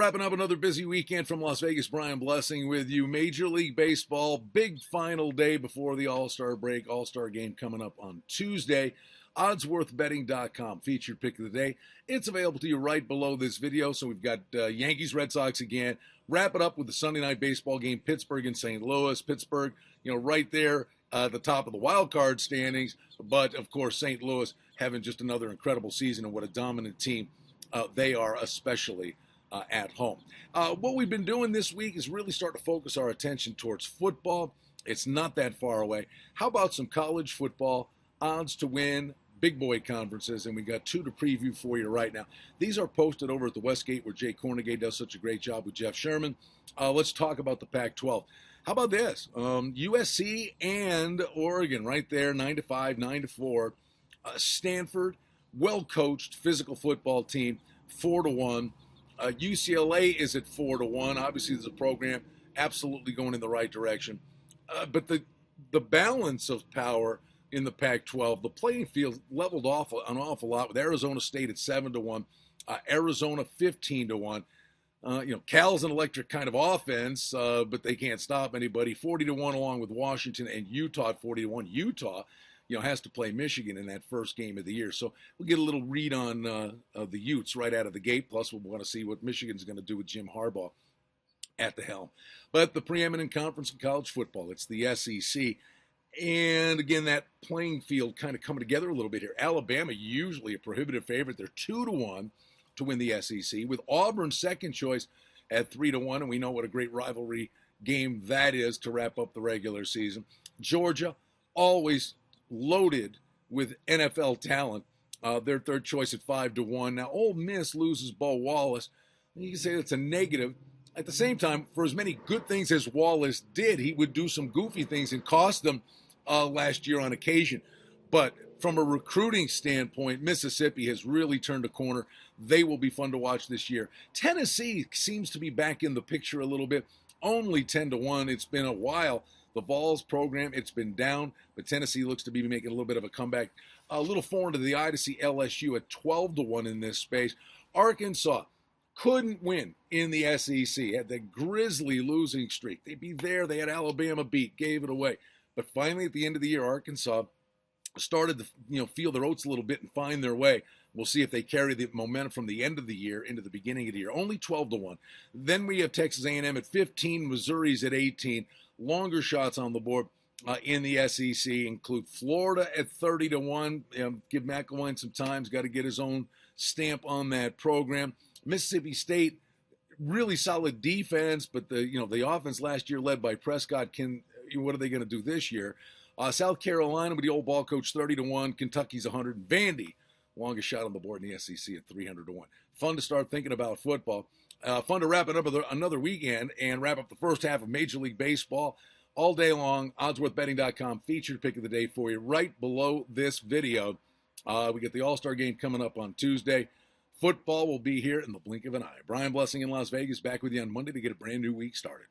Wrapping up another busy weekend from Las Vegas, Brian Blessing with you. Major League Baseball, big final day before the All-Star break. All-Star game coming up on Tuesday. Oddsworthbetting.com, featured pick of the day. It's available to you right below this video. So we've got Yankees, Red Sox again. Wrap it up with the Sunday night baseball game, Pittsburgh and St. Louis. Pittsburgh, right there at the top of the wild card standings. But, of course, St. Louis having just another incredible season, and what a dominant team they are, especially at home. What we've been doing this week is really start to focus our attention towards football. It's not that far away. How about some college football odds to win, big boy conferences, and we got two to preview for you right now. These are posted over at the Westgate, where Jay Cornegay does such a great job with Jeff Sherman. Let's talk about the Pac-12. How about this? USC and Oregon right there, 9-5, 9-4. Stanford, well-coached physical football team, 4-1. UCLA is at 4-1. Obviously, there's a program absolutely going in the right direction. But the balance of power in the Pac-12, the playing field leveled off an awful lot, with Arizona State at 7-1, Arizona 15-1. Cal's an electric kind of offense, but they can't stop anybody. 40-1 along with Washington, and Utah at 40-1. Utah, has to play Michigan in that first game of the year. So we'll get a little read on the Utes right out of the gate. Plus, we'll want to see what Michigan's going to do with Jim Harbaugh at the helm. But the preeminent conference in college football, it's the SEC. And again, that playing field kind of coming together a little bit here. Alabama, usually a prohibitive favorite. They're 2-1 to win the SEC, with Auburn second choice at 3-1. And we know what a great rivalry game that is to wrap up the regular season. Georgia, always loaded with NFL talent. Their third choice at 5-1. Now, Ole Miss loses Bo Wallace. You can say that's a negative. At the same time, for as many good things as Wallace did, he would do some goofy things and cost them last year on occasion. But from a recruiting standpoint, Mississippi has really turned a corner. They will be fun to watch this year. Tennessee seems to be back in the picture a little bit. Only 10-1. It's been a while. The Vols program, it's been down, but Tennessee looks to be making a little bit of a comeback. A little foreign to the eye to see LSU at 12-1 in this space. Arkansas couldn't win in the SEC. Had the grisly losing streak. They'd be there. They had Alabama beat, gave it away. But finally, at the end of the year, Arkansas started to feel their oats a little bit and find their way. We'll see if they carry the momentum from the end of the year into the beginning of the year. Only 12-1. Then we have Texas A&M at 15, Missouri's at 18. Longer shots on the board in the SEC include Florida at 30-1. Give McElwain some time. He's got to get his own stamp on that program. Mississippi State, really solid defense, but the offense last year led by Prescott. What are they going to do this year? South Carolina with the old ball coach, 30-1. Kentucky's 100. Vandy, longest shot on the board in the SEC at 300-1. Fun to start thinking about football. Fun to wrap it up with another weekend and wrap up the first half of Major League Baseball all day long. Oddsworthbetting.com, featured pick of the day for you right below this video. We get the All-Star game coming up on Tuesday. Football will be here in the blink of an eye. Brian Blessing in Las Vegas, back with you on Monday to get a brand new week started.